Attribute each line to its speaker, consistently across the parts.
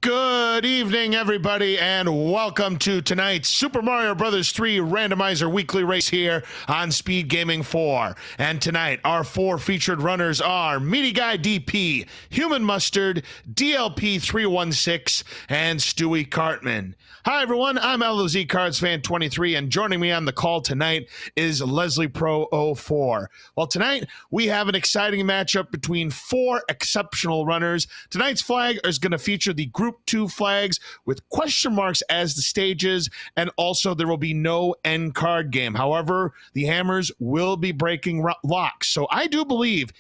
Speaker 1: Good evening, everybody, and welcome to tonight's Super Mario Bros. 3 Randomizer Weekly Race here on Speed Gaming 4. And tonight, our four featured runners are Meaty Guy DP, Human Mustard, DLP 316, and Stewie Cartman. Hi, everyone. I'm LOZ Cards Fan 23, and joining me on the call tonight is Leslie Pro 04. Well, tonight we have an exciting matchup between four exceptional runners. Tonight's flag is going to feature the Group 2 flags with question marks as the stages, and also there will be no end card game. However, the hammers will be breaking locks. So I do believe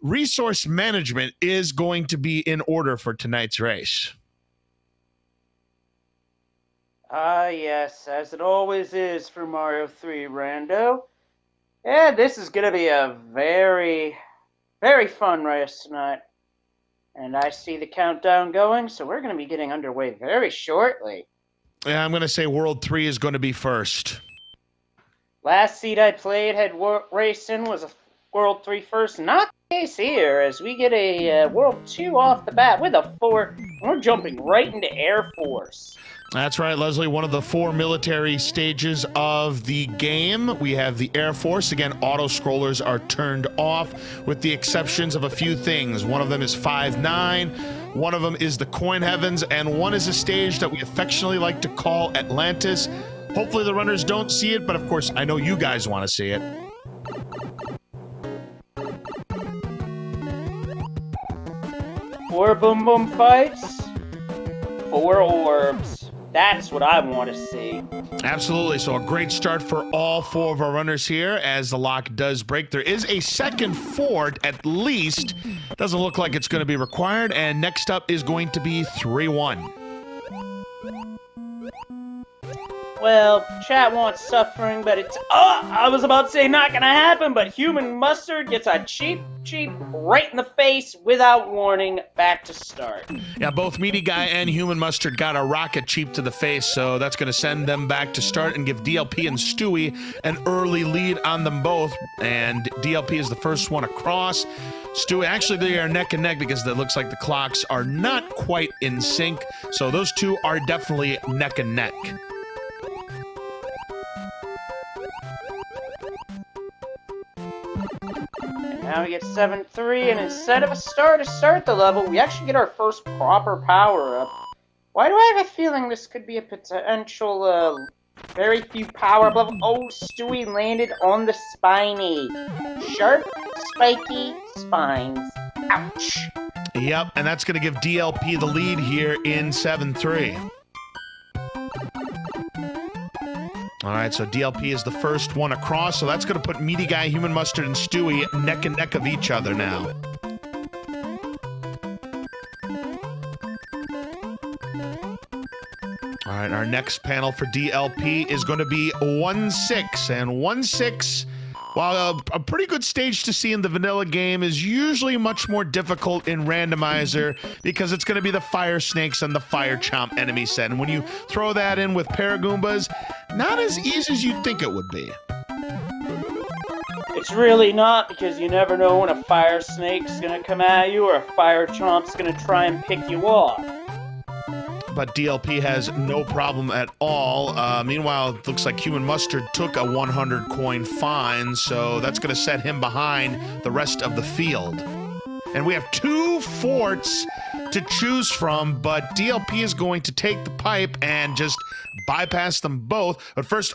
Speaker 1: resource management is going to be in order for tonight's race.
Speaker 2: Yes, as it always is for Mario 3 Rando. Yeah, this is going to be a very, very fun race tonight. And I see the countdown going, so we're going to be getting underway very shortly.
Speaker 1: Yeah, I'm going to say World 3 is going to be first.
Speaker 2: Last seed I played had racing was a World 3 first. Not the case here, as we get a World 2 off the bat with a 4. We're jumping right into Air Force.
Speaker 1: That's right, Leslie, one of the four military stages of the game. We have the Air Force. Again, auto-scrollers are turned off with the exceptions of a few things. One of them is 5-9, one of them is the Coin Heavens, and one is a stage that we affectionately like to call Atlantis. Hopefully the runners don't see it, but of course, I know you guys want to see it.
Speaker 2: Four boom boom fights, 4 orbs. That's what I want to see.
Speaker 1: Absolutely. So a great start for all four of our runners here as the lock does break. There is a second fort at least. Doesn't look like it's going to be required. And next up is going to be 3-1.
Speaker 2: Well, chat wants suffering, but it's, I was about to say not going to happen, but Human Mustard gets a cheap right in the face without warning back to start.
Speaker 1: Yeah, both Meaty Guy and Human Mustard got a rocket cheap to the face, so that's going to send them back to start and give DLP and Stewie an early lead on them both. And DLP is the first one across. Stewie, actually, they are neck and neck because it looks like the clocks are not quite in sync. So those two are definitely neck and neck.
Speaker 2: Now we get 7-3, and instead of a star to start the level, we actually get our first proper power-up. Why do I have a feeling this could be a potential, very few power-up level? Oh, Stewie landed on the spiny. Sharp, spiky spines. Ouch.
Speaker 1: Yep, and that's going to give DLP the lead here in 7-3. All right, so DLP is the first one across, so that's going to put Meaty Guy, Human Mustard, and Stewie neck and neck of each other now. All right, our next panel for DLP is going to be 1-6, and 1-6, while a pretty good stage to see in the vanilla game, is usually much more difficult in Randomizer because it's going to be the Fire Snakes and the Fire Chomp enemy set. And when you throw that in with Paragoombas, not as easy as you'd think it would be.
Speaker 2: It's really not, because you never know when a Fire Snake's going to come at you or a Fire Chomp's going to try and pick you off.
Speaker 1: But DLP has no problem at all. Meanwhile, it looks like Human Mustard took a 100 coin fine, so that's going to set him behind the rest of the field. And we have 2 forts to choose from, but DLP is going to take the pipe and just bypass them both. But first,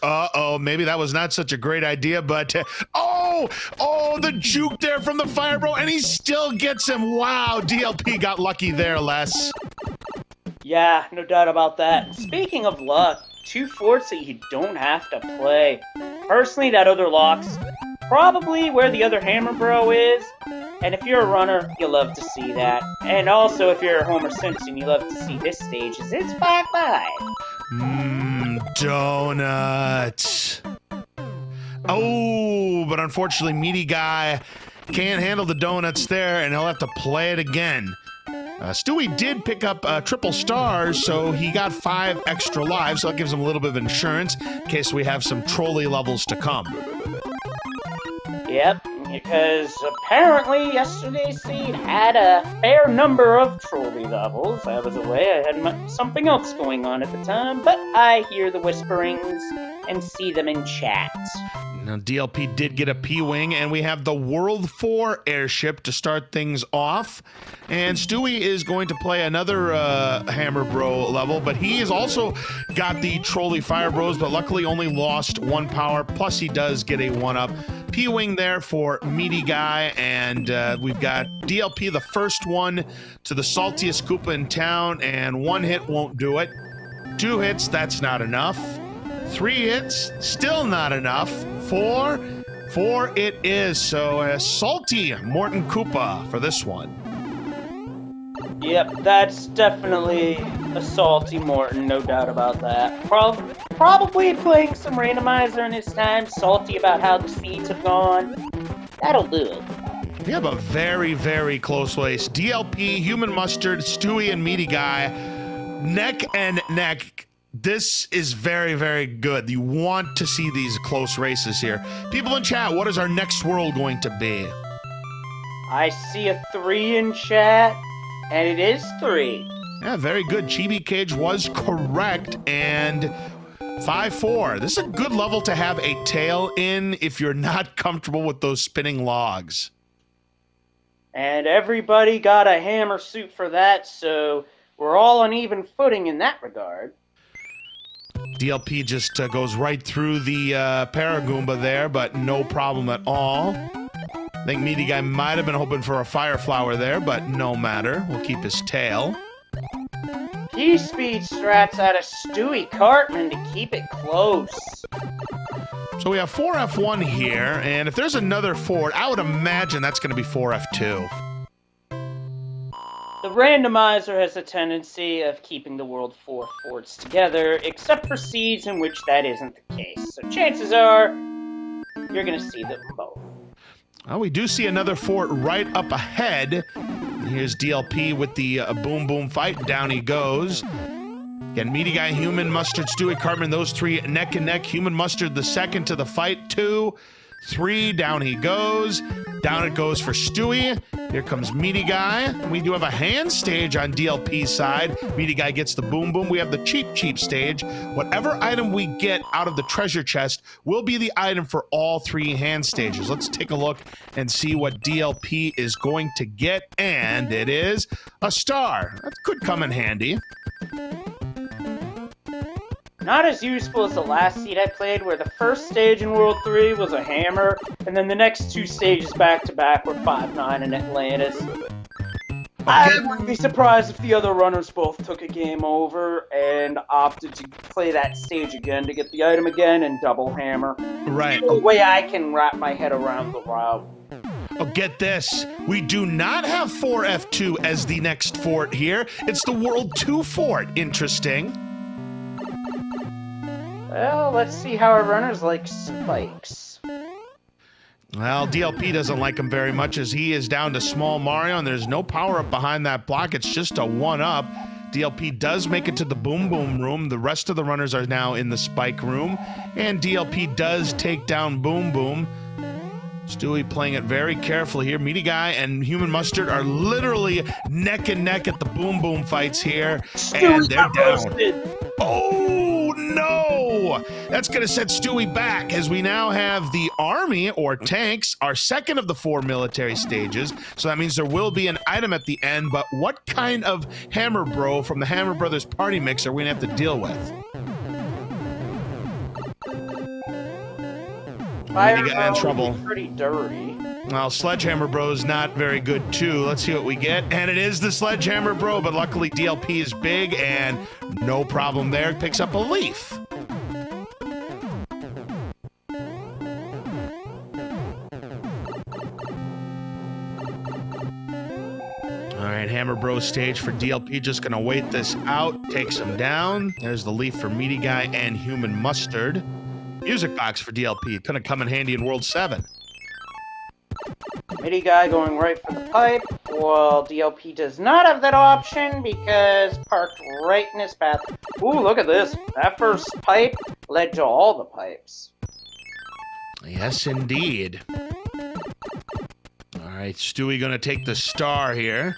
Speaker 1: maybe that was not such a great idea, but the juke there from the Fire Bro, and he still gets him. Wow, DLP got lucky there, Les.
Speaker 2: Yeah, no doubt about that. Speaking of luck, 2 forts that you don't have to play. Personally, that other lock's probably where the other Hammer Bro is. And if you're a runner, you love to see that. And also, if you're a Homer Simpson, you love to see this stage as it's 5-5.
Speaker 1: Donuts. Oh, but unfortunately, Meaty Guy can't handle the donuts there, and he'll have to play it again. Stewie did pick up triple stars, so he got 5 extra lives, so that gives him a little bit of insurance in case we have some trolley levels to come.
Speaker 2: Yep, because apparently yesterday's seed had a fair number of trolley levels. I was away, I had something else going on at the time, but I hear the whisperings and see them in chat.
Speaker 1: Now, DLP did get a P-Wing, and we have the World 4 airship to start things off. And Stewie is going to play another Hammer Bro level, but he has also got the Trolley Fire Bros, but luckily only lost 1 power, plus he does get a 1-up. P-Wing there for Meaty Guy, and we've got DLP, the first one to the saltiest Koopa in town, and 1 hit won't do it. 2 hits, that's not enough. 3 hits, still not enough. 4 it is. So a salty Morton Koopa for this one.
Speaker 2: Yep, that's definitely a salty Morton, no doubt about that. Probably playing some randomizer in his time, salty about how the seeds have gone. That'll do it.
Speaker 1: We have a very, very close race. DLP, Human Mustard, Stewie, and Meaty Guy, neck and neck. This is very, very good. You want to see these close races here. People in chat, what is our next world going to be?
Speaker 2: I see a 3 in chat, and it is 3.
Speaker 1: Yeah, very good. Chibi Cage was correct, and 5-4. This is a good level to have a tail in if you're not comfortable with those spinning logs.
Speaker 2: And everybody got a hammer suit for that, so we're all on even footing in that regard.
Speaker 1: DLP just goes right through the Paragoomba there, but no problem at all. I think Meaty Guy might have been hoping for a Fire Flower there, but no matter. We'll keep his tail.
Speaker 2: He speed strats out of Stewie Cartman to keep it close.
Speaker 1: So we have 4F1 here, and if there's another Ford, I would imagine that's going to be 4F2.
Speaker 2: The randomizer has a tendency of keeping the World 4 forts together, except for seeds in which that isn't the case. So chances are, you're going to see them both.
Speaker 1: Well, we do see another fort right up ahead. Here's DLP with the boom boom fight. Down he goes. Again, Meaty Guy, Human Mustard, Stewie Cartman, those 3 neck and neck. Human Mustard the second to the fight. 2, 3, down he goes. Down it goes for Stewie. Here comes Meaty Guy. We do have a hand stage on DLP's side. Meaty Guy gets the boom boom. We have the cheap stage. Whatever item we get out of the treasure chest will be the item for all 3 hand stages. Let's take a look and see what DLP is going to get. And it is a star. That could come in handy.
Speaker 2: Not as useful as the last seed I played, where the first stage in World 3 was a hammer, and then the next 2 stages back-to-back were 5-9 and Atlantis. I wouldn't be surprised if the other runners both took a game over and opted to play that stage again to get the item again and double hammer.
Speaker 1: Right.
Speaker 2: The way I can wrap my head around the route.
Speaker 1: Oh, get this. We do not have 4F2 as the next fort here. It's the World 2 fort. Interesting.
Speaker 2: Well, let's see how our runners like spikes.
Speaker 1: Well, DLP doesn't like him very much as he is down to Small Mario, and there's no power-up behind that block. It's just a 1-up. DLP does make it to the Boom Boom room. The rest of the runners are now in the Spike room, and DLP does take down Boom Boom. Stewie playing it very carefully here. Meaty Guy and Human Mustard are literally neck and neck at the Boom Boom fights here, and they're down. Oh, no! That's going to set Stewie back as we now have the Army, or tanks, our second of the 4 military stages. So that means there will be an item at the end, but what kind of Hammer Bro from the Hammer Brothers Party Mix are we going to have to deal with?
Speaker 2: Fire
Speaker 1: got in trouble.
Speaker 2: Pretty dirty.
Speaker 1: Well, Sledgehammer Bro's not very good, too. Let's see what we get. And it is the Sledgehammer Bro, but luckily DLP is big, and no problem there. Picks up a leaf. All right, Hammer Bro stage for DLP. Just going to wait this out. Takes him down. There's the leaf for Meaty Guy and Human Mustard. Music box for DLP. Gonna come in handy in World 7.
Speaker 2: Meaty Guy going right for the pipe. Well, DLP does not have that option because parked right in his path. Ooh, look at this. That first pipe led to all the pipes.
Speaker 1: Yes, indeed. right, Stewie gonna take the star here.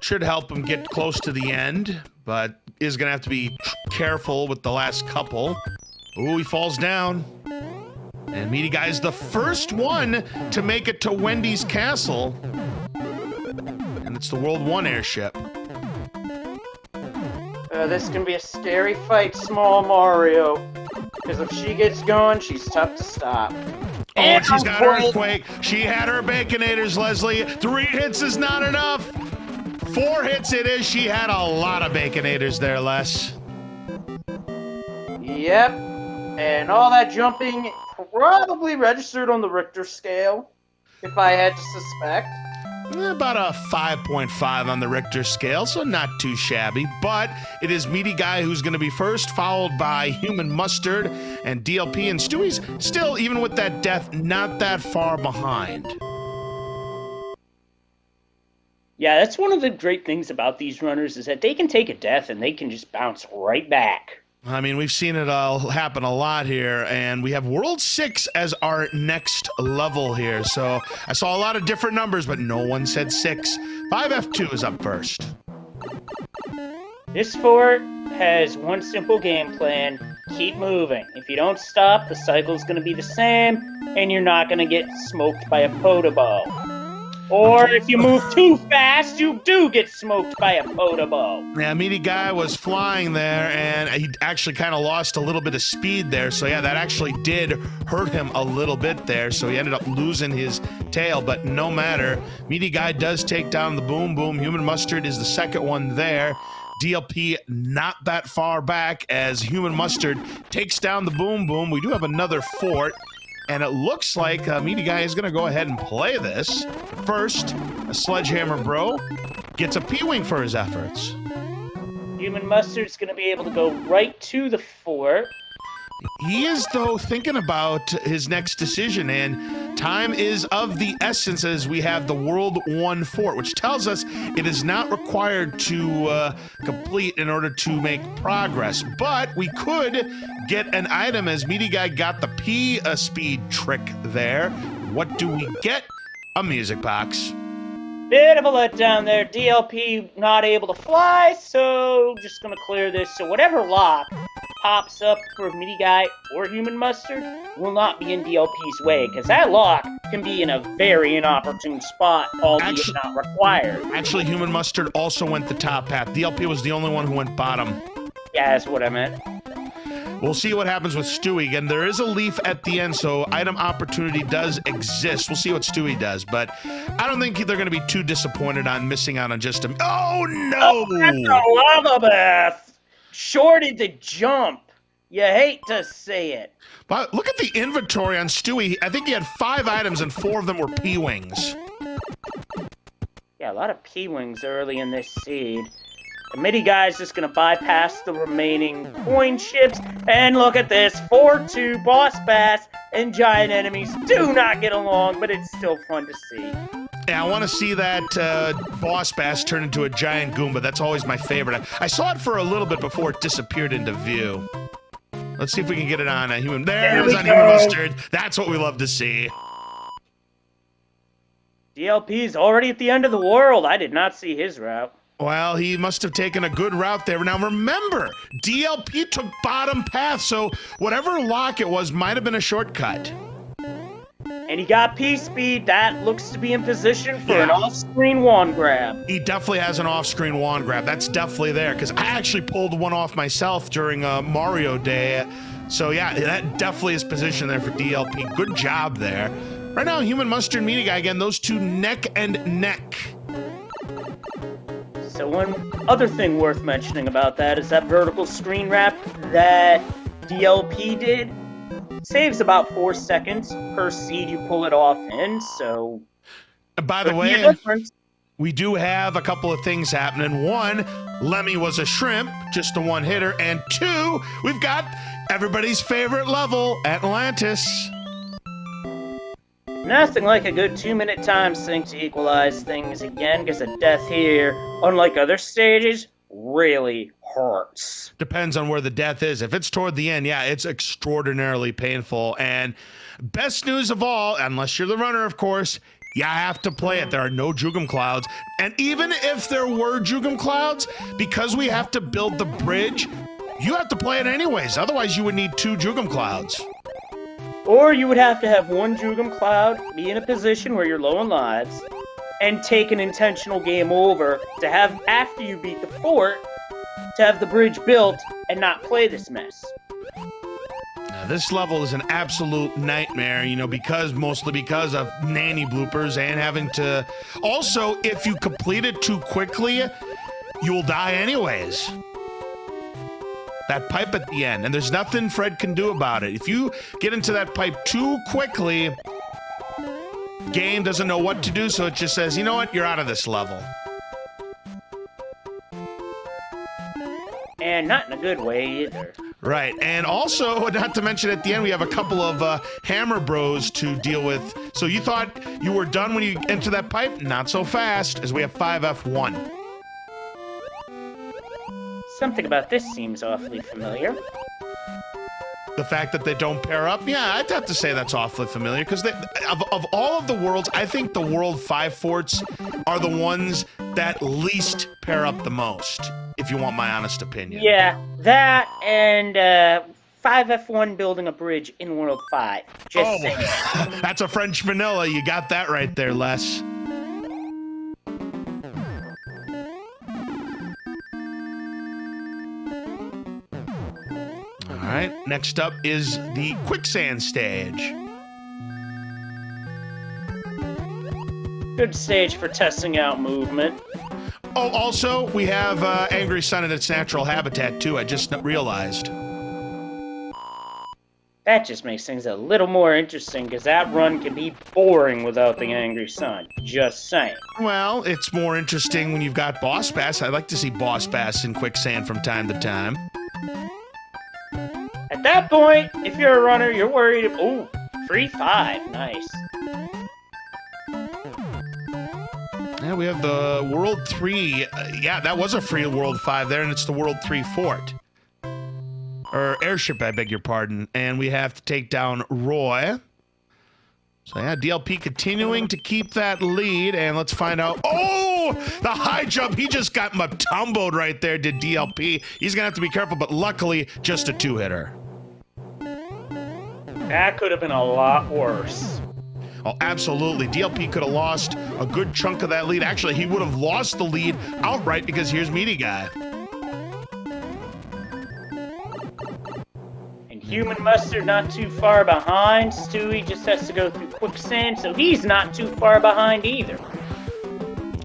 Speaker 1: Should help him get close to the end, but is gonna have to be careful with the last couple. Ooh, he falls down. And Meaty Guy's the first one to make it to Wendy's castle. And it's the World 1 airship.
Speaker 2: This can be a scary fight, Small Mario. Because if she gets going, she's tough to stop.
Speaker 1: Oh, and she's got her earthquake. She had her baconators, Leslie. 3 hits is not enough. 4 hits it is. She had a lot of baconators there, Les.
Speaker 2: Yep. And all that jumping probably registered on the Richter scale, if I had to suspect.
Speaker 1: About a 5.5 on the Richter scale, so not too shabby. But it is Meaty Guy who's going to be first, followed by Human Mustard and DLP. And Stewie's still, even with that death, not that far behind.
Speaker 3: Yeah, that's one of the great things about these runners is that they can take a death and they can just bounce right back.
Speaker 1: I mean, we've seen it all happen a lot here, and we have World 6 as our next level here. So I saw a lot of different numbers, but no one said 6. 5F2 is up first.
Speaker 3: This fort has one simple game plan. Keep moving. If you don't stop, the cycle's going to be the same, and you're not going to get smoked by a Podobo. Or if you move too fast, you do get smoked by a Podobo.
Speaker 1: Yeah, Meaty Guy was flying there, and he actually kind of lost a little bit of speed there. So yeah, that actually did hurt him a little bit there. So he ended up losing his tail, but no matter. Meaty Guy does take down the Boom Boom. Human Mustard is the second one there. DLP not that far back as Human Mustard takes down the Boom Boom. We do have another fort. And it looks like Meaty Guy is going to go ahead and play this. First, a Sledgehammer Bro gets a P-Wing for his efforts.
Speaker 3: Human Mustard's going to be able to go right to the fort.
Speaker 1: He is, though, thinking about his next decision, and time is of the essence as we have the World 1 fort, which tells us it is not required to complete in order to make progress. But we could get an item as Meaty Guy got the P-speed trick there. What do we get? A music box.
Speaker 3: Bit of a letdown there. DLP not able to fly, so just going to clear this. So whatever lock pops up for Meaty Guy or Human Mustard will not be in DLP's way, because that lock can be in a very inopportune spot, albeit not required.
Speaker 1: Actually, Human Mustard also went the top path. DLP was the only one who went bottom.
Speaker 3: Yeah, that's what I meant.
Speaker 1: We'll see what happens with Stewie. Again, there is a leaf at the end, so item opportunity does exist. We'll see what Stewie does, but I don't think they're going to be too disappointed on missing out on just a... Oh, no!
Speaker 3: Oh, that's a lava bath! Shorted the jump. You hate to say it.
Speaker 1: But look at the inventory on Stewie. I think he had 5 items, and 4 of them were P-Wings.
Speaker 3: Yeah, a lot of P-Wings early in this seed. The Meaty Guy's just going to bypass the remaining coin chips. And look at this. 4-2 Boss Bass and Giant Enemies do not get along, but it's still fun to see.
Speaker 1: Yeah, I want to see that Boss Bass turn into a giant Goomba. That's always my favorite. I saw it for a little bit before it disappeared into view. Let's see if we can get it on a human. There it is on Human Mustard. That's what we love to see.
Speaker 3: DLP's already at the end of the world. I did not see his route.
Speaker 1: Well, he must have taken a good route there. Now, remember, DLP took bottom path, so whatever lock it was might have been a shortcut.
Speaker 3: And he got P-Speed. That looks to be in position for an off-screen wand grab.
Speaker 1: He definitely has an off-screen wand grab. That's definitely there, because I actually pulled one off myself during Mario Day. So, yeah, that definitely is positioned there for DLP. Good job there. Right now, Human Mustard and Meaty Guy, again, those two neck and neck.
Speaker 3: So one other thing worth mentioning about that is that vertical screen wrap that DLP did saves about 4 seconds per seed you pull it off in, so...
Speaker 1: By the way, we do have a couple of things happening. 1, Lemmy was a shrimp, just a one-hitter. And 2, we've got everybody's favorite level, Atlantis.
Speaker 3: Nothing like a good 2-minute time sink to equalize things again, because a death here, unlike other stages, really hurts.
Speaker 1: Depends on where the death is. If it's toward the end, yeah, it's extraordinarily painful. And best news of all, unless you're the runner, of course, you have to play it. There are no Jugum Clouds. And even if there were Jugum Clouds, because we have to build the bridge, you have to play it anyways. Otherwise, you would need 2 Jugum Clouds.
Speaker 3: Or you would have to have 1 Jugum Cloud, be in a position where you're low on lives, and take an intentional game over to have, after you beat the fort, to have the bridge built and not play this mess.
Speaker 1: Now, this level is an absolute nightmare, you know, mostly because of nanny bloopers and having to... Also, if you complete it too quickly, you'll die anyways. That pipe at the end, and there's nothing Fred can do about it. If you get into that pipe too quickly, game doesn't know what to do, so it just says, you know what, you're out of this level.
Speaker 3: And not in a good way either.
Speaker 1: Right, and also, not to mention at the end, we have a couple of hammer bros to deal with. So you thought you were done when you enter that pipe? Not so fast, as we have 5F1.
Speaker 3: Something about this seems awfully familiar.
Speaker 1: The fact that they don't pair up, yeah, I'd have to say that's awfully familiar, because of all of the worlds, I think the World 5 forts are the ones that least pair up the most, if you want my honest opinion.
Speaker 3: Yeah, that and 5F1 building a bridge in World 5. Just saying.
Speaker 1: That's a French vanilla. You got that right there, Les. All right, next up is the quicksand stage.
Speaker 3: Good stage for testing out movement.
Speaker 1: Oh, also, we have Angry Sun in its natural habitat, too. I just realized.
Speaker 3: That just makes things a little more interesting, because that run can be boring without the Angry Sun. Just saying.
Speaker 1: Well, it's more interesting when you've got Boss Bass. I like to see Boss Bass in quicksand from time to time.
Speaker 3: At that point, if you're a runner, you're worried. Ooh, free 5. Nice.
Speaker 1: Yeah, we have the World 3. Yeah, that was a free World 5 there, and it's the World 3 fort. Or airship, I beg your pardon. And we have to take down Roy. So yeah, DLP continuing to keep that lead, and let's find out. Oh, the high jump. He just got matumboed right there, did DLP. He's gonna have to be careful, but luckily, just a 2-hitter.
Speaker 3: That could have been a lot worse.
Speaker 1: Oh, absolutely. DLP could have lost a good chunk of that lead. Actually, he would have lost the lead outright because here's Meaty Guy.
Speaker 3: And Human Mustard not too far behind. Stewie just has to go through quicksand, so he's not too far behind either.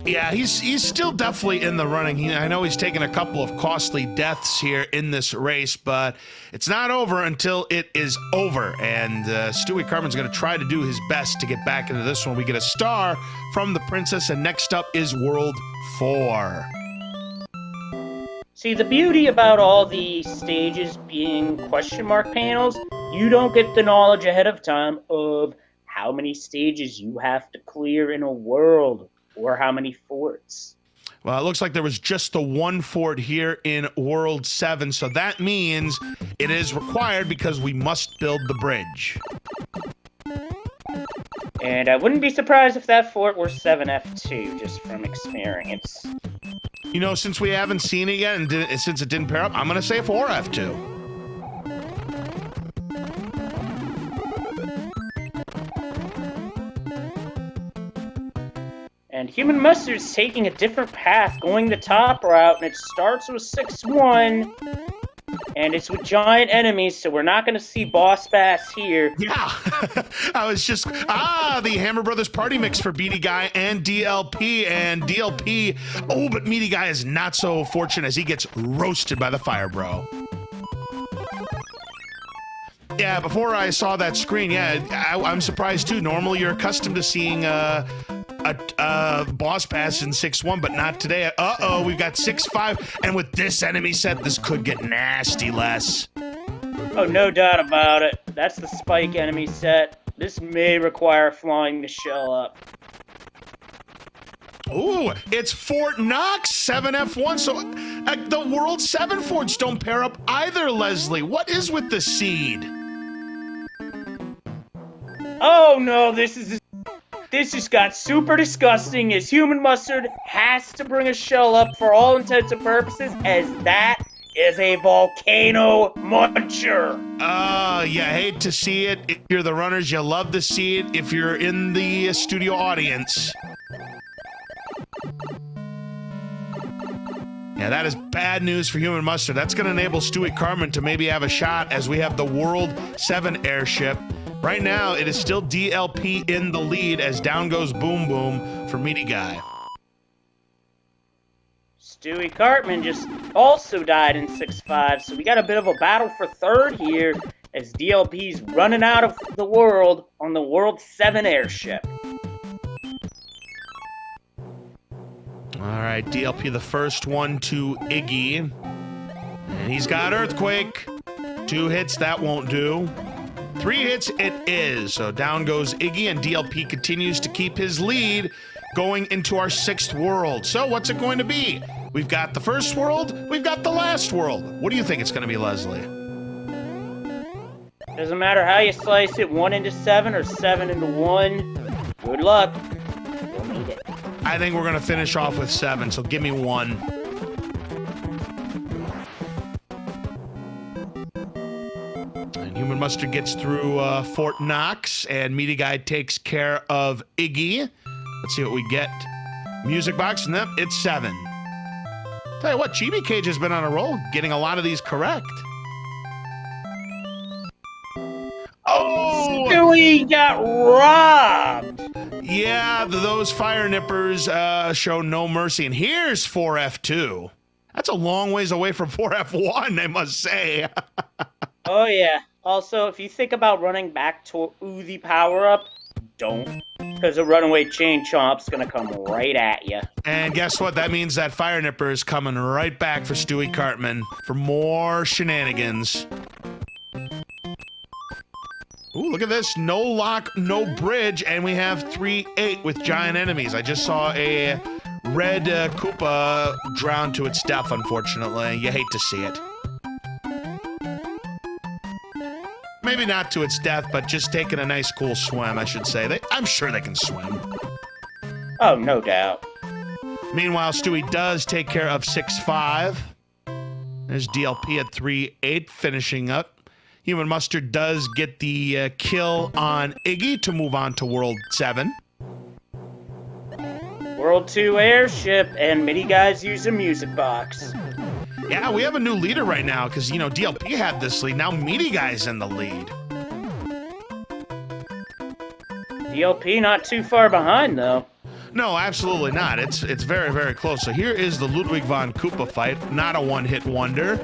Speaker 1: Yeah, he's still definitely in the running. I know he's taken a couple of costly deaths here in this race, but it's not over until it is over. And Stewie Carmen's going to try to do his best to get back into this one. We get a star from the princess, and next up is World 4.
Speaker 3: See, the beauty about all the stages being question mark panels, you don't get the knowledge ahead of time of how many stages you have to clear in a world. Or how many forts?
Speaker 1: Well, it looks like there was just the 1 fort here in World 7, so that means it is required because we must build the bridge.
Speaker 3: And I wouldn't be surprised if that fort were 7F2, just from experience.
Speaker 1: You know, since we haven't seen it yet, and since it didn't pair up, I'm going to say 4F2.
Speaker 3: And Human Mustard's taking a different path, going the top route, and it starts with 6-1. And it's with giant enemies, so we're not going to see Boss Bass here.
Speaker 1: Yeah, I was just, the Hammer Brothers party mix for Meaty Guy and DLP, but Meaty Guy is not so fortunate as he gets roasted by the Fire Bro. Yeah, before I saw that screen, I'm surprised too. Normally you're accustomed to seeing a Boss Bass in 6-1, but not today. Uh-oh, we've got 6-5, and with this enemy set, this could get nasty, Les.
Speaker 3: Oh, no doubt about it. That's the Spike enemy set. This may require flying the shell up.
Speaker 1: Ooh, it's Fort Knox 7F1. So the World 7 forts don't pair up either, Leslie. What is with the seed?
Speaker 3: Oh no, this just got super disgusting as Human Mustard has to bring a shell up for all intents and purposes as that is a volcano muncher.
Speaker 1: You hate to see it. If you're the runners, you love to see it. If you're in the studio audience. Yeah, that is bad news for Human Mustard. That's going to enable Stewie Cartman to maybe have a shot as we have the World 7 airship. Right now, it is still DLP in the lead as down goes Boom Boom for Meaty Guy.
Speaker 3: Stewie Cartman just also died in 6-5, so we got a bit of a battle for third here as DLP's running out of the world on the World 7 airship.
Speaker 1: All right, DLP the first one to Iggy. And he's got Earthquake. 2 hits, that won't do. 3 hits, it is. So down goes Iggy, and DLP continues to keep his lead going into our 6th world. So what's it going to be? We've got the first world, we've got the last world. What do you think it's going to be, Leslie?
Speaker 3: Doesn't matter how you slice it, 1 into 7 or 7 into 1. Good luck. You'll need it.
Speaker 1: I think we're going to finish off with 7, so give me 1. And Human Mustard gets through Fort Knox, and Meaty Guy takes care of Iggy. Let's see what we get. Music box, and then it's 7. Tell you what, Chibi Cage has been on a roll, getting a lot of these correct. Oh!
Speaker 3: Stewie got robbed!
Speaker 1: Yeah, those fire nippers show no mercy. And here's 4F2. That's a long ways away from 4F1, I must say.
Speaker 3: Oh yeah. Also, if you think about running back to the power-up, don't. Because a runaway chain chomp's gonna come right at you.
Speaker 1: And guess what? That means that fire nipper is coming right back for Stewie Cartman for more shenanigans. Ooh, look at this. No lock, no bridge, and we have 3-8 with giant enemies. I just saw a red Koopa drown to its death, unfortunately. You hate to see it. Maybe not to its death, but just taking a nice, cool swim, I should say. I'm sure they can swim.
Speaker 3: Oh, no doubt.
Speaker 1: Meanwhile, Stewie does take care of 6-5. There's DLP at 3-8, finishing up. Human Mustard does get the kill on Iggy to move on to World 7.
Speaker 3: World 2 airship, and Mini Guys use a music box.
Speaker 1: Yeah, we have a new leader right now because, you know, DLP had this lead. Now Meaty Guy's in the lead.
Speaker 3: DLP not too far behind, though.
Speaker 1: No, absolutely not. It's very, very close. So here is the Ludwig von Koopa fight. Not a one-hit wonder.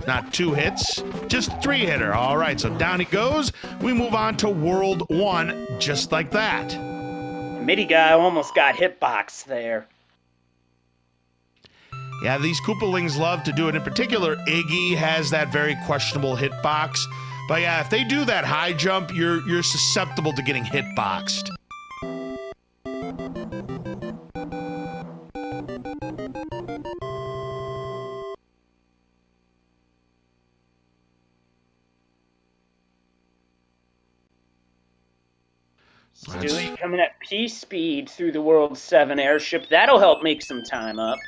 Speaker 1: Not 2 hits. Just 3-hitter. All right, so down he goes. We move on to World 1 just like that.
Speaker 3: Mini Guy almost got hitbox there.
Speaker 1: Yeah, these Koopalings love to do it. In particular, Iggy has that very questionable hitbox. But yeah, if they do that high jump, you're susceptible to getting hitboxed.
Speaker 3: Stewie coming at peace speed through the World 7 airship. That'll help make some time up.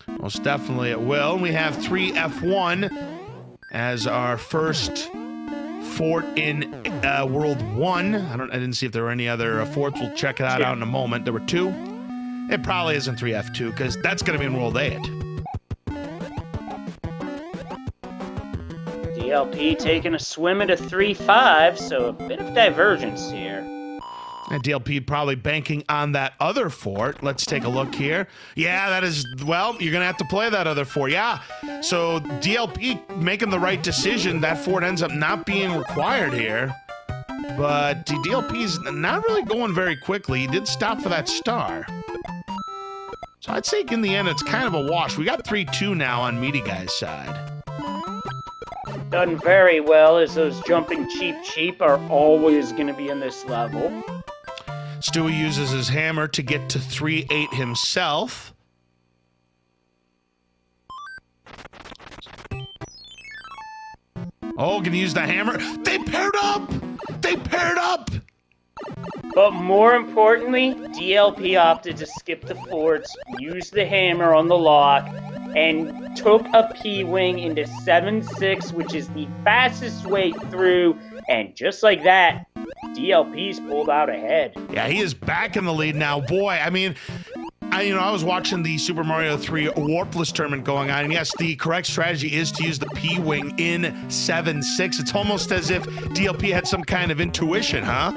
Speaker 1: Most definitely it will. We have 3F1 as our first fort in World 1. I didn't see if there were any other forts. We'll check that out in a moment. There were 2. It probably isn't 3F2 because that's going to be in World 8.
Speaker 3: DLP taking a swim into 3-5, so a bit of divergence here.
Speaker 1: And DLP probably banking on that other fort. Let's take a look here. Yeah, that is, well, you're going to have to play that other fort. Yeah, so DLP making the right decision. That fort ends up not being required here. But DLP's not really going very quickly. He did stop for that star. So I'd say in the end, it's kind of a wash. We got 3-2 now on Meaty Guy's side.
Speaker 3: Done very well, as those jumping cheap are always going to be in this level.
Speaker 1: Stewie uses his hammer to get to 3-8 himself. Oh, gonna use the hammer. They paired up! They paired up!
Speaker 3: But more importantly, DLP opted to skip the forts, used the hammer on the lock, and took a P-Wing into 7-6, which is the fastest way through, and just like that, DLP's pulled out ahead.
Speaker 1: Yeah, he is back in the lead now. Boy, I mean, I was watching the Super Mario 3 Warpless tournament going on, and yes, the correct strategy is to use the P-Wing in 7-6. It's almost as if DLP had some kind of intuition, huh?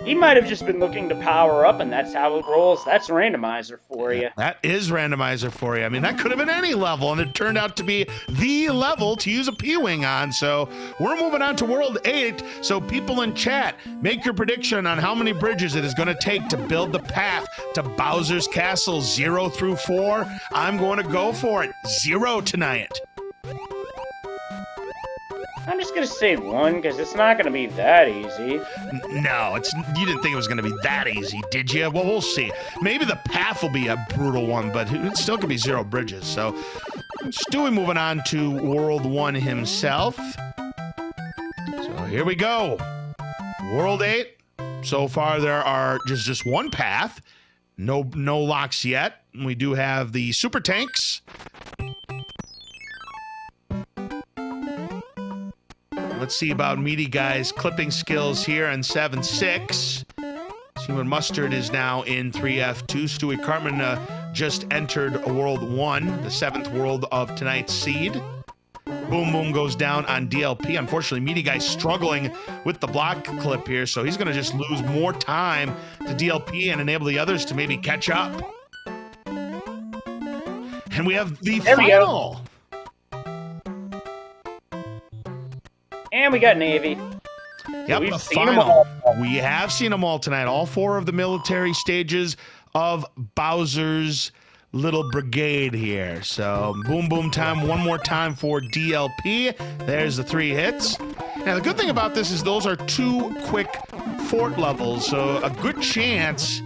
Speaker 3: He might have just been looking to power up, and that's how it rolls. That's Randomizer for you.
Speaker 1: That is Randomizer for you. I mean, that could have been any level, and it turned out to be the level to use a P-Wing on. So we're moving on to World 8. So people in chat, make your prediction on how many bridges it is going to take to build the path to Bowser's Castle 0 through 4. I'm going to go for it. 0 tonight.
Speaker 3: I'm just gonna say 1, because it's not gonna be that easy.
Speaker 1: No, you didn't think it was going to be that easy, did you? Well, we'll see. Maybe the path will be a brutal one, but it still could be 0 bridges. So Stewie moving on to World 1 himself. So here we go. World 8. So far, there are just one path. No locks yet. We do have the super tanks. Let's see about Meaty Guy's clipping skills here in 7-6. Human Mustard is now in 3F2. Stewie Cartman just entered World 1, the 7th world of tonight's seed. Boom Boom goes down on DLP. Unfortunately, Meaty Guy's struggling with the block clip here, so he's going to just lose more time to DLP and enable the others to maybe catch up. And we have the final.
Speaker 3: And we got Navy.
Speaker 1: Yep,
Speaker 3: We've
Speaker 1: the
Speaker 3: seen them
Speaker 1: final.
Speaker 3: all.
Speaker 1: We have seen them all tonight. All 4 of the military stages of Bowser's little brigade here. So boom, boom time. One more time for DLP. There's the 3 hits. Now, the good thing about this is those are 2 quick fort levels. So a good chance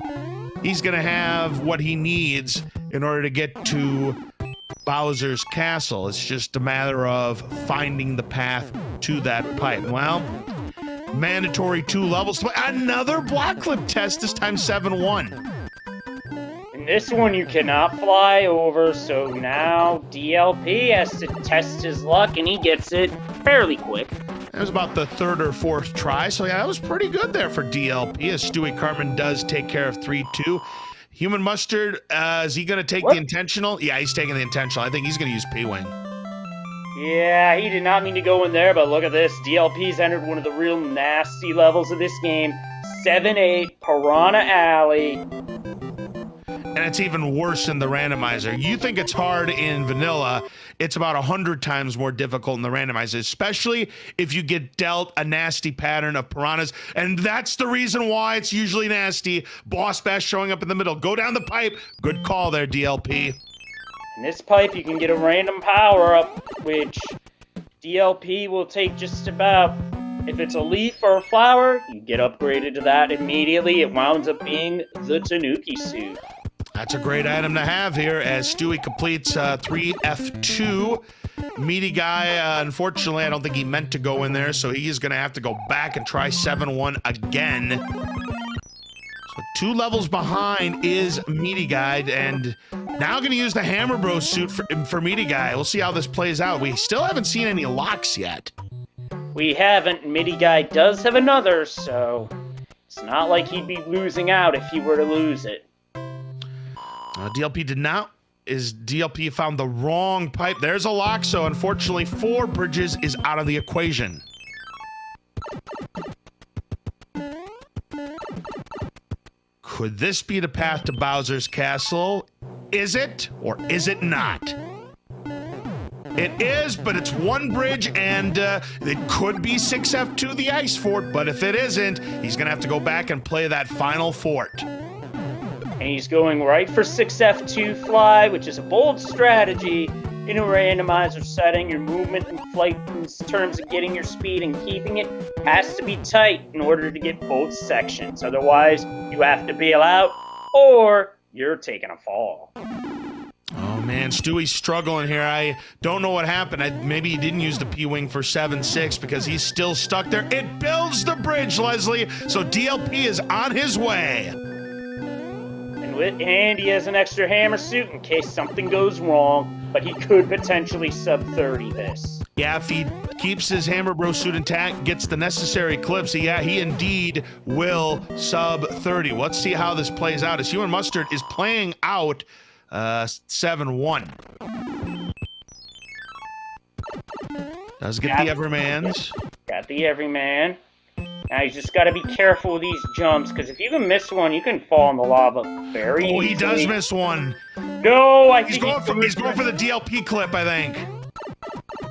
Speaker 1: he's going to have what he needs in order to get to Bowser's Castle. It's just a matter of finding the path to that pipe. Well, mandatory 2 levels. Another block clip test, this time 7-1.
Speaker 3: And this one you cannot fly over, so now DLP has to test his luck, and he gets it fairly quick.
Speaker 1: It was about the 3rd or 4th try, so yeah, that was pretty good there for DLP, as Stewie Cartman does take care of 3-2. Human Mustard, is he going to take the intentional? Yeah, he's taking the intentional. I think he's going to use P-Wing.
Speaker 3: Yeah, he did not mean to go in there, but look at this. DLP's entered one of the real nasty levels of this game. 7-8, Piranha Alley.
Speaker 1: And it's even worse in the randomizer. You think it's hard in vanilla, it's about 100 times more difficult in the randomizer, especially if you get dealt a nasty pattern of piranhas. And that's the reason why it's usually nasty. Boss Bash showing up in the middle. Go down the pipe. Good call there, DLP.
Speaker 3: In this pipe, you can get a random power-up, which DLP will take just about. If it's a leaf or a flower, you get upgraded to that immediately. It winds up being the Tanuki suit.
Speaker 1: That's a great item to have here as Stewie completes 3F2. Meaty Guy, unfortunately, I don't think he meant to go in there, so he is going to have to go back and try 7-1 again. So 2 levels behind is Meaty Guy, and now going to use the Hammer Bros suit for Meaty Guy. We'll see how this plays out. We still haven't seen any locks yet.
Speaker 3: We haven't. Meaty Guy does have another, so it's not like he'd be losing out if he were to lose it.
Speaker 1: DLP did not. DLP found the wrong pipe. There's a lock, so unfortunately 4 bridges is out of the equation. Could this be the path to Bowser's Castle? Is it, or is it not? It is, but it's 1 bridge, and it could be 6F2 the ice fort, but if it isn't, he's going to have to go back and play that final fort.
Speaker 3: And he's going right for 6F2 fly, which is a bold strategy, In a randomizer setting, your movement and flight in terms of getting your speed and keeping it has to be tight in order to get both sections. Otherwise, you have to bail out or you're taking a fall.
Speaker 1: Oh man, Stewie's struggling here. I don't know what happened. Maybe he didn't use the P-Wing for 7-6 because he's still stuck there. It builds the bridge, Leslie, so DLP is on his way.
Speaker 3: And he has an extra hammer suit in case something goes wrong, but he could potentially sub-30 this.
Speaker 1: Yeah, if he keeps his Hammer Bro suit intact, gets the necessary clips, yeah, he indeed will sub-30. Let's see how this plays out as Human Mustard is playing out 7-1. Does get the Evermans.
Speaker 3: Got the Everyman. Now you just got to be careful with these jumps, because if you can miss one, you can fall in the lava very easily.
Speaker 1: Oh, he does miss one.
Speaker 3: No, I think
Speaker 1: he's going for the DLP clip, I think.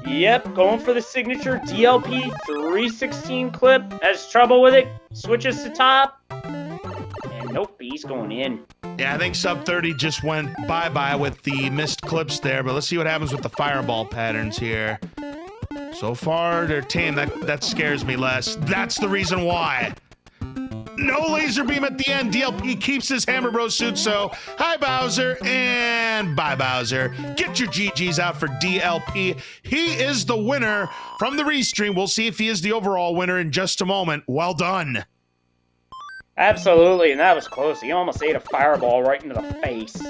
Speaker 3: Yep, going for the signature DLP 316 clip. Has trouble with it. Switches to top. And nope, he's going in.
Speaker 1: Yeah, I think sub-30 just went bye-bye with the missed clips there, but let's see what happens with the fireball patterns here. So far, they're tame. That scares me less. That's the reason why. No laser beam at the end. DLP keeps his Hammer Bros suit, so hi, Bowser, and bye, Bowser. Get your GGs out for DLP. He is the winner from the restream. We'll see if he is the overall winner in just a moment. Well done.
Speaker 3: Absolutely, and that was close. He almost ate a fireball right into the face.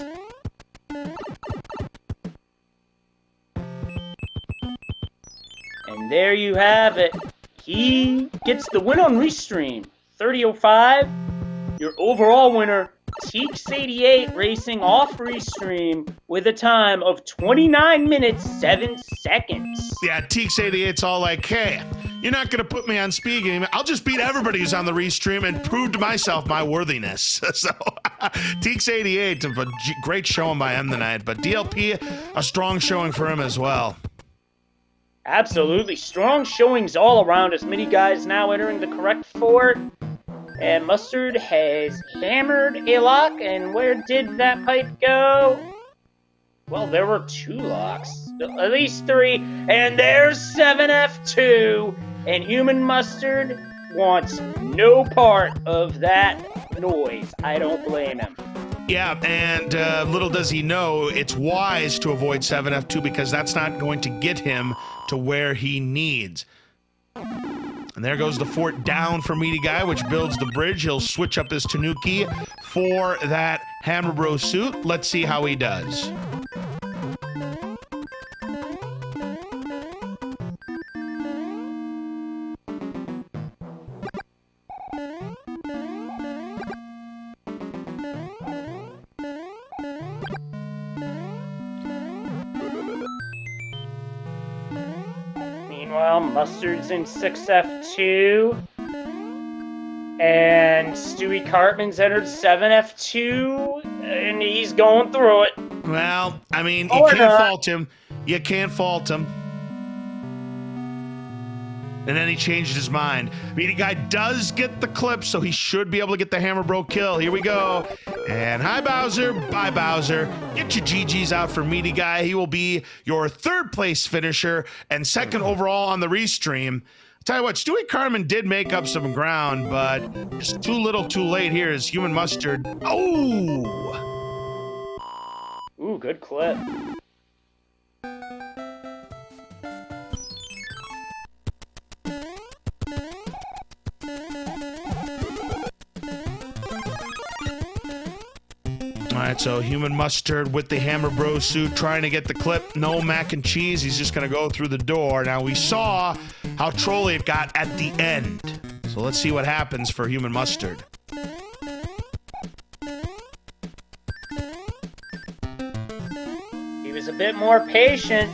Speaker 3: And there you have it. He gets the win on Restream. 30:05. Your overall winner, Teeks88, racing off Restream with a time of 29 minutes, 7 seconds.
Speaker 1: Yeah, Teeks88's all like, hey, you're not going to put me on speed game. I'll just beat everybody who's on the Restream and prove to myself my worthiness. So, Teeks88, a great showing by him tonight. But DLP, a strong showing for him as well.
Speaker 3: Absolutely. Strong showings all around as many guys now entering the correct fort. And Mustard has hammered a lock. And where did that pipe go? Well, there were 2 locks. At least 3. And there's 7F2. And Human Mustard wants no part of that noise. I don't blame him.
Speaker 1: Yeah, and little does he know, it's wise to avoid 7F2 because that's not going to get him to where he needs. And there goes the fort down for Meaty Guy, which builds the bridge. He'll switch up his Tanuki for that Hammer Bro suit. Let's see how he does.
Speaker 3: Meanwhile, Mustard's in 6F2. And Stewie Cartman's entered 7F2. And he's going through it.
Speaker 1: Well, I mean, you can't fault him. You can't fault him. And then he changed his mind. Meaty Guy does get the clip, so he should be able to get the Hammer Bro kill. Here we go. And hi, Bowser. Bye, Bowser. Get your GGs out for Meaty Guy. He will be your 3rd place finisher and 2nd overall on the Restream. I'll tell you what, Stewie Cartman did make up some ground, but just too little too late here is Human Mustard. Oh!
Speaker 3: Ooh, good clip.
Speaker 1: Alright, so Human Mustard with the Hammer Bro suit trying to get the clip. No mac and cheese. He's just going to go through the door. Now, we saw how trolly it got at the end. So let's see what happens for Human Mustard.
Speaker 3: He was a bit more patient.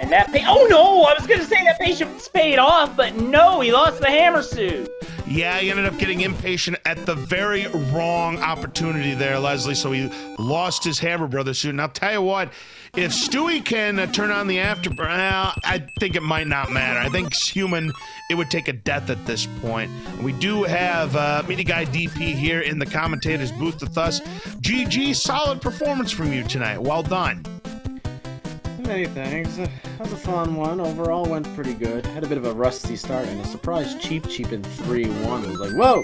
Speaker 3: And that oh no! I was going to say that patience paid off, but no, he lost the hammer suit.
Speaker 1: Yeah, he ended up getting impatient at the very wrong opportunity there, Leslie, so he lost his Hammer Brother suit. And I'll tell you what, if Stewie can turn on the afterburn, I think it might not matter. I think Human, it would take a death at this point. And we do have Meaty Guy DP here in the commentator's booth with us. GG, solid performance from you tonight. Well done.
Speaker 4: Hey, thanks. That was a fun one. Overall, went pretty good. Had a bit of a rusty start, and a surprise cheap in 3-1. It was like, whoa!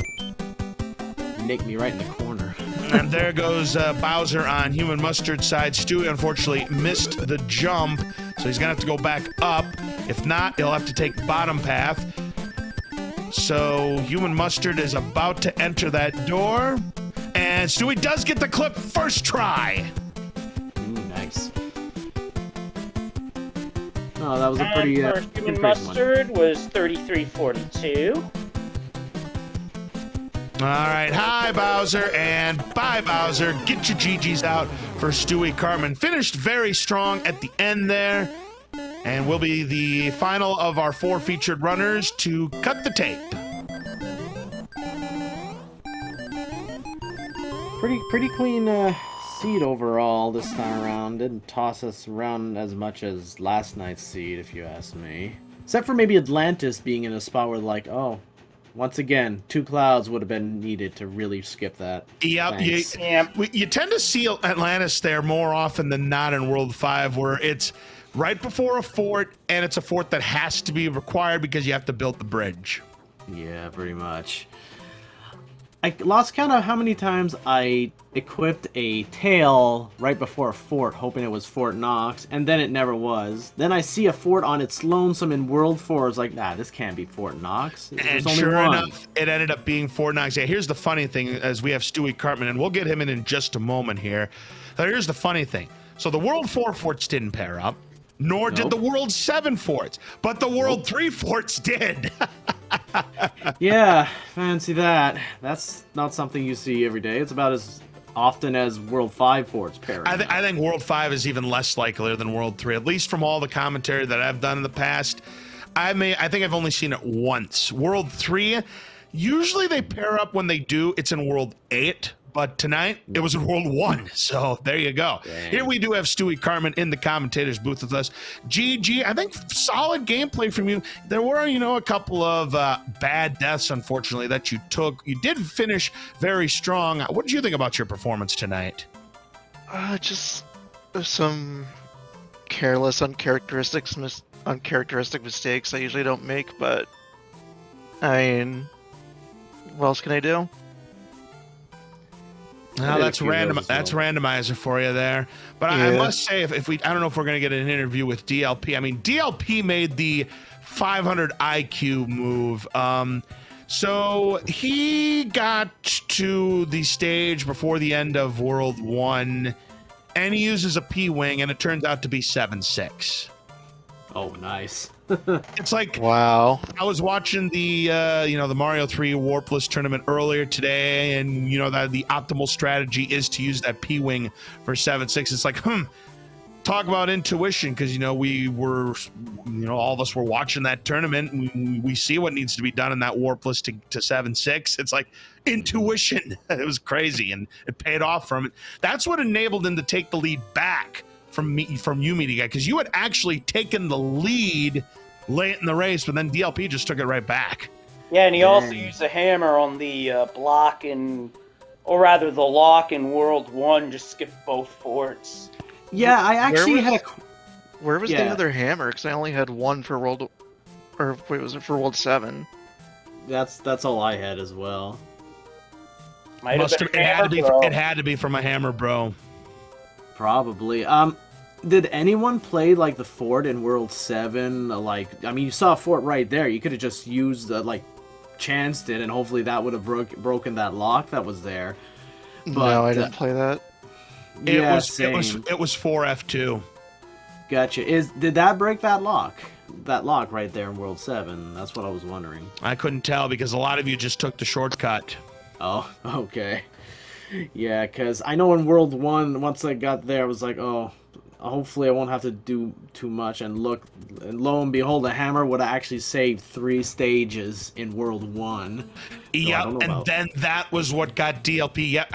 Speaker 4: Nicked me right in the corner.
Speaker 1: And there goes Bowser on Human Mustard's side. Stewie, unfortunately, missed the jump, so he's going to have to go back up. If not, he'll have to take bottom path. So Human Mustard is about to enter that door. And Stewie does get the clip first try.
Speaker 4: Nice. Oh, that was a pretty
Speaker 3: And for Human
Speaker 4: good
Speaker 3: Mustard was 33-42.
Speaker 1: All right, hi Bowser, and bye Bowser. Get your GGs out for Stewie Cartman. Finished very strong at the end there, and will be the final of our 4 featured runners to cut the tape.
Speaker 4: Pretty clean seed overall this time around. Didn't toss us around as much as last night's seed, if you ask me. Except for maybe Atlantis being in a spot where, like, oh, once again, 2 clouds would have been needed to really skip that.
Speaker 1: Yep,
Speaker 4: Thanks.
Speaker 1: you tend to see Atlantis there more often than not in World 5, where it's right before a fort, and it's a fort that has to be required because you have to build the bridge.
Speaker 4: Yeah, pretty much. I lost count of how many times I equipped a tail right before a fort, hoping it was Fort Knox, and then it never was. Then I see a fort on its lonesome in World 4. I was like, nah, this can't be Fort Knox. There's
Speaker 1: And
Speaker 4: only
Speaker 1: sure
Speaker 4: one.
Speaker 1: enough, it ended up being Fort Knox. Yeah, here's the funny thing, as we have Stewie Cartman, and we'll get him in just a moment here. Now, here's the funny thing. So the World 4 forts didn't pair up, nor did the World 7 forts, but the World 3 forts did.
Speaker 4: Yeah, fancy that. That's not something you see every day. It's about as often as World 5 forts pairing.
Speaker 1: I think World 5 is even less likely than World 3, at least from all the commentary that I've done in the past. I think I've only seen it once. World 3, usually they pair up when they do. It's in World 8. But tonight, it was in World 1, so there you go.
Speaker 4: Dang.
Speaker 1: Here we do have Stewie Cartman in the commentator's booth with us. GG, I think solid gameplay from you. There were, a couple of bad deaths, unfortunately, that you took. You did finish very strong. What did you think about your performance tonight?
Speaker 5: Just some careless, uncharacteristic mistakes I usually don't make, but I mean, what else can I do?
Speaker 1: Now that's random. That's randomizer for you there. But I must say, if we, I don't know if we're gonna get an interview with DLP. I mean, DLP made the 500 IQ move. So he got to the stage before the end of World 1, and he uses a P-wing, and it turns out to be 7-6.
Speaker 4: Oh, nice.
Speaker 1: It's like,
Speaker 5: Wow.
Speaker 1: I was watching the the Mario 3 Warpless tournament earlier today, and that the optimal strategy is to use that P-wing for 7-6. It's like, talk about intuition, because we were, all of us were watching that tournament. We see what needs to be done in that Warpless to 7-6. It's like intuition. It was crazy, and it paid off from it. That's what enabled him to take the lead back from you, Meaty Guy, because you had actually taken the lead late in the race, but then DLP just took it right back.
Speaker 3: Yeah, and he also used a hammer on the lock in World 1, just skipped both forts.
Speaker 4: Yeah, I actually had a...
Speaker 5: Where was the other hammer? Because I only had one for World... Or wait, was it for World 7?
Speaker 4: That's all I had as well.
Speaker 1: It had to be from a hammer, bro.
Speaker 4: Probably. Did anyone play like the fort in World 7? You saw a fort right there. You could have just used chanced it, and hopefully that would have broken that lock that was there. But,
Speaker 5: no, I didn't play that.
Speaker 1: It was 4F2.
Speaker 4: Gotcha. Did that break that lock? That lock right there in World 7? That's what I was wondering.
Speaker 1: I couldn't tell because a lot of you just took the shortcut.
Speaker 4: Oh, okay. Yeah, because I know in World 1, once I got there, I was like, oh, hopefully I won't have to do too much. And lo and behold, the hammer would have actually saved 3 stages in World 1.
Speaker 1: Yeah, and then that was what got DLP. Yeah,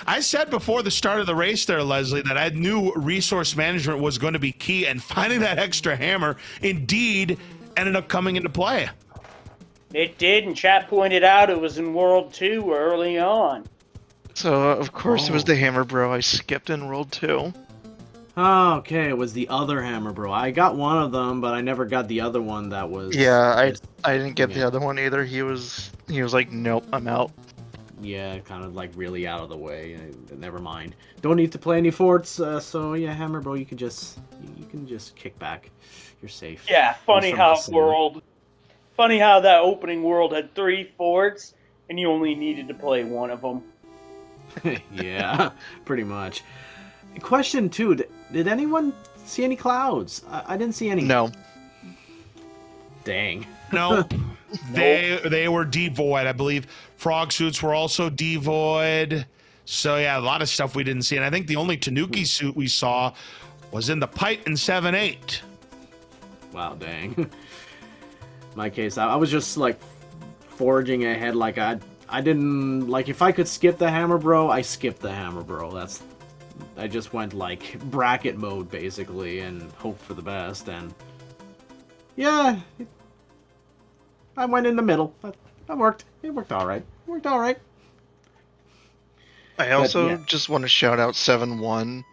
Speaker 1: I said before the start of the race there, Leslie, that I knew resource management was going to be key, and finding that extra hammer indeed ended up coming into play.
Speaker 3: It did, and chat pointed out it was in World 2 early on.
Speaker 5: So, of course, it was the hammer, bro. I skipped in World 2.
Speaker 4: Oh, okay, it was the other hammer, bro. I got one of them, but I never got the other one that was...
Speaker 5: Yeah,
Speaker 4: just-
Speaker 5: I didn't get
Speaker 4: yeah.
Speaker 5: the other one either. He was like, nope, I'm out.
Speaker 4: Yeah, kind of like really out of the way. Never mind. Don't need to play any forts, so yeah, hammer, bro, you can just kick back. You're safe.
Speaker 3: Yeah, funny
Speaker 4: From
Speaker 3: how
Speaker 4: us, anyway.
Speaker 3: funny how that opening world had 3 forts, and you only needed to play one of them.
Speaker 4: Yeah, pretty much. Question 2, did anyone see any clouds? I didn't see any.
Speaker 5: No.
Speaker 4: Dang.
Speaker 1: No, they were devoid. I believe frog suits were also devoid. So yeah, a lot of stuff we didn't see. And I think the only Tanuki suit we saw was in the pipe in 7-8.
Speaker 4: Wow, dang. My case, I was just like forging ahead. Like I didn't like if I could skip the hammer, bro. I skipped the hammer, bro. I just went like bracket mode basically and hope for the best. And yeah, I went in the middle. That worked. It worked all right. It worked all right.
Speaker 5: I also just want to shout out 7-1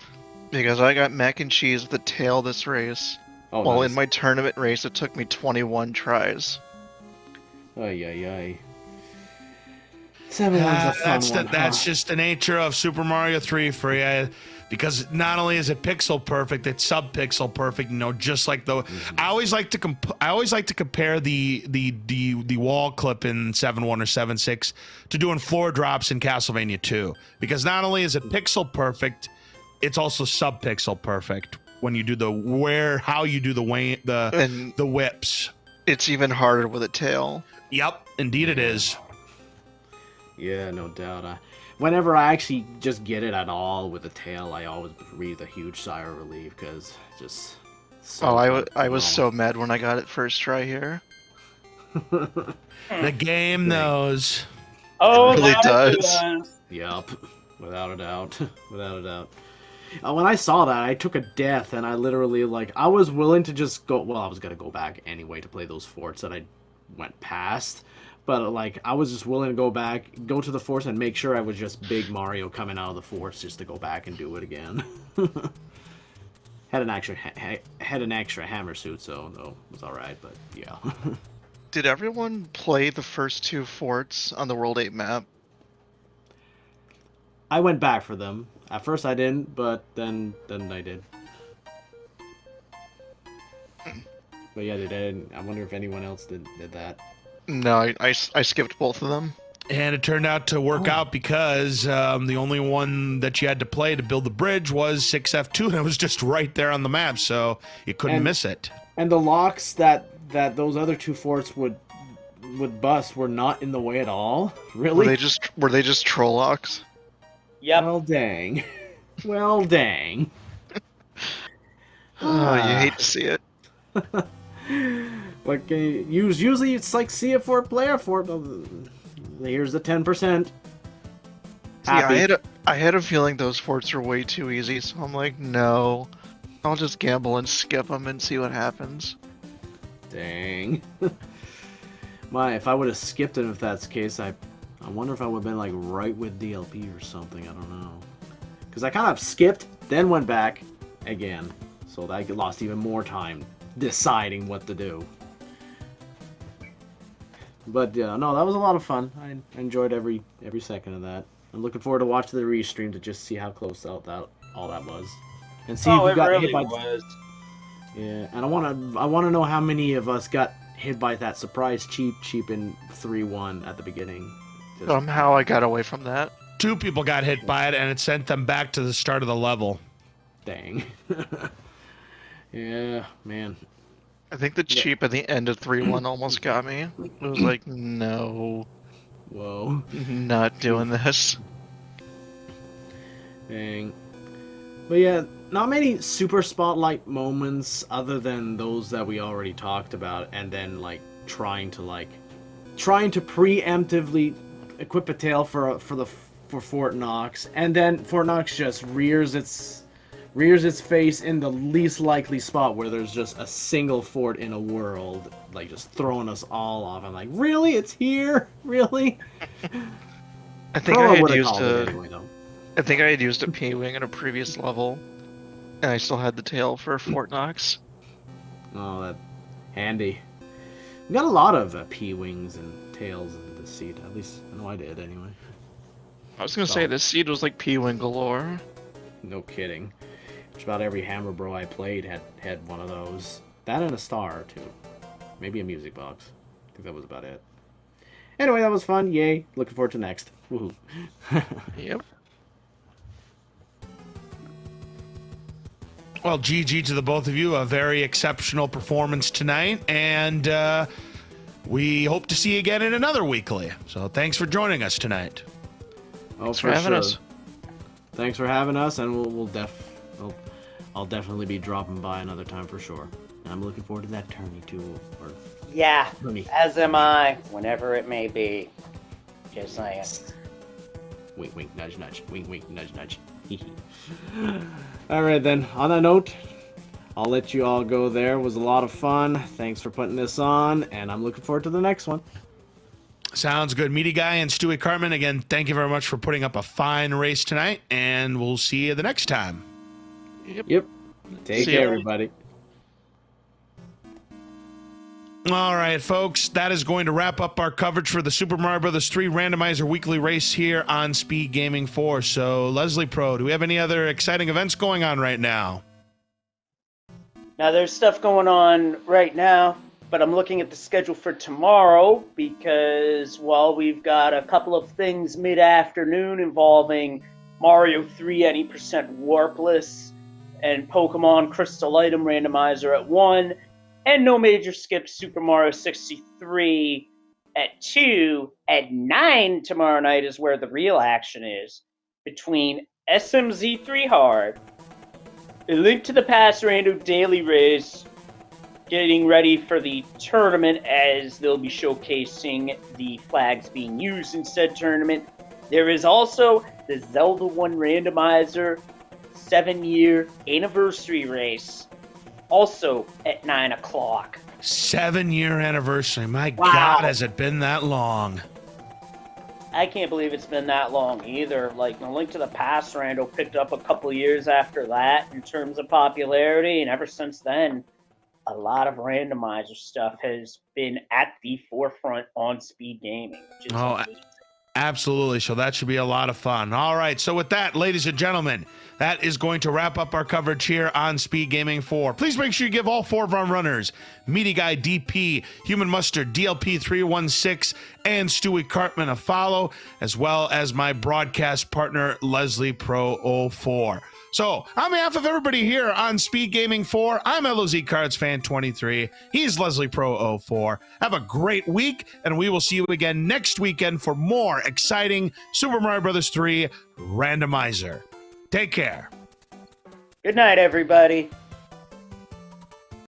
Speaker 5: because I got mac and cheese with the tail this race.
Speaker 4: Oh,
Speaker 5: While
Speaker 4: nice.
Speaker 5: in my tournament race, it took me 21 tries.
Speaker 4: Ay, ay, ay. 7-1's a fun one,
Speaker 1: That's just the nature of Super Mario 3 for you. Because not only is it pixel perfect, it's sub-pixel perfect. You know, just like the. I always like to compare the wall clip in 7-1 or 7-6 to doing floor drops in Castlevania 2. Because not only is it pixel perfect, it's also sub-pixel perfect when you do how you do the whips.
Speaker 5: It's even harder with a tail.
Speaker 1: Yep, indeed it is.
Speaker 4: Yeah, no doubt. Whenever I actually just get it at all with a tail, I always breathe a huge sigh of relief because just. So
Speaker 5: I was so mad when I got it first try here.
Speaker 1: The game knows.
Speaker 3: Oh,
Speaker 5: It really
Speaker 3: that
Speaker 5: does.
Speaker 4: Yup, without a doubt, without a doubt. When I saw that, I took a death, and I literally I was willing to just go. Well, I was gonna go back anyway to play those forts that I went past. But I was just willing to go back, go to the force, and make sure I was just Big Mario coming out of the force just to go back and do it again. Had an extra hammer suit, so no, it was all right. But yeah.
Speaker 5: Did everyone play the first 2 forts on the World 8 map?
Speaker 4: I went back for them. At first I didn't, but then I did. But yeah, I wonder if anyone else did that.
Speaker 5: No, I skipped both of them.
Speaker 1: And it turned out to work out because the only one that you had to play to build the bridge was 6F2, and it was just right there on the map, so you couldn't miss it.
Speaker 4: And the locks that those other 2 forts would bust were not in the way at all. Really?
Speaker 5: Were they just troll locks?
Speaker 3: Yep.
Speaker 4: Well, dang. Well, dang.
Speaker 5: Oh, you hate to see it.
Speaker 4: Usually it's like see it fort, play a fort. Here's the 10%.
Speaker 5: Yeah, I had a feeling those forts were way too easy, so I'm like, no, I'll just gamble and skip them and see what happens.
Speaker 4: Dang. If I would have skipped it if that's the case, I wonder if I would have been right with DLP or something. I don't know. Because I kind of skipped, then went back again, so that I lost even more time deciding what to do. But yeah, no, that was a lot of fun. I enjoyed every second of that. I'm looking forward to watching the restream to just see how close all that was, and see if we got hit by. Yeah, and I want to know how many of us got hit by that surprise cheap in 3-1 at the beginning.
Speaker 5: Somehow I got away from that.
Speaker 1: 2 people got hit by it, and it sent them back to the start of the level.
Speaker 4: Dang. Yeah, man.
Speaker 5: I think the cheap at the end of 3-1 almost got me. It was like, no.
Speaker 4: Whoa.
Speaker 5: Not doing this.
Speaker 4: Dang. But yeah, not many super spotlight moments other than those that we already talked about, and then trying to preemptively equip a tail for Fort Knox, and then Fort Knox just rears its face in the least likely spot where there's just a single fort in a world, just throwing us all off. I'm like, really? It's here? Really?
Speaker 5: I think I had used a P-Wing in a previous level. And I still had the tail for Fort Knox.
Speaker 4: Oh, that handy. We got a lot of P-wings and tails in the seed. At least I know I did anyway.
Speaker 5: I was gonna say this seed was like P-wing galore.
Speaker 4: No kidding. Just about every Hammer Bro I played had one of those. That and a star too. Maybe a music box. I think that was about it. Anyway, that was fun. Yay. Looking forward to next. Woohoo.
Speaker 5: Yep.
Speaker 1: Well, GG to the both of you. A very exceptional performance tonight. And we hope to see you again in another weekly. So thanks for joining us tonight.
Speaker 4: Oh,
Speaker 5: Thanks for having us.
Speaker 4: Thanks for having us, and I'll definitely be dropping by another time for sure. And I'm looking forward to that tourney too. Or
Speaker 3: Yeah,
Speaker 4: tourney.
Speaker 3: as am I, whenever it may be. Just saying.
Speaker 4: Wink, wink, nudge, nudge. Wink, wink, nudge, nudge. All right, then. On that note, I'll let you all go there. It was a lot of fun. Thanks for putting this on, and I'm looking forward to the next one.
Speaker 1: Sounds good. Meaty Guy and Stewie Cartman, again, thank you very much for putting up a fine race tonight, and we'll see you the next time.
Speaker 4: Yep. Take
Speaker 5: See
Speaker 4: care,
Speaker 5: ya.
Speaker 4: everybody.
Speaker 1: All right, folks, that is going to wrap up our coverage for the Super Mario Bros. 3 Randomizer Weekly Race here on Speed Gaming 4. So, Leslie Pro, do we have any other exciting events going on right now?
Speaker 3: Now, there's stuff going on right now, but I'm looking at the schedule for tomorrow because, well, we've got a couple of things mid-afternoon involving Mario 3 any percent warpless and Pokemon Crystal Item Randomizer at 1, and No Major Skips Super Mario 63 at 2. At 9 tomorrow night is where the real action is, between SMZ3 Hard, A Link to the Past Rando Daily Race, getting ready for the tournament as they'll be showcasing the flags being used in said tournament. There is also the Zelda 1 Randomizer 7-year anniversary race, also at 9 o'clock.
Speaker 1: 7-year anniversary. My
Speaker 3: Wow.
Speaker 1: God, has it been that long?
Speaker 3: I can't believe it's been that long either. Like, the Link to the Past Rando picked up a couple years after that in terms of popularity, and ever since then, a lot of randomizer stuff has been at the forefront on speed gaming. Which is
Speaker 1: Oh,
Speaker 3: amazing.
Speaker 1: absolutely. So that should be a lot of fun. All right. So with that, ladies and gentlemen, that is going to wrap up our coverage here on Speed Gaming 4. Please make sure you give all 4 of our runners, Meaty Guy DP, Human Mustard, DLP 316, and Stewie Cartman a follow, as well as my broadcast partner, Leslie Pro 04. So, on behalf of everybody here on Speed Gaming 4, I'm LOZ Cards Fan 23. He's Leslie Pro 04. Have a great week, and we will see you again next weekend for more exciting Super Mario Bros. 3 Randomizer. Take care.
Speaker 3: Good night, everybody.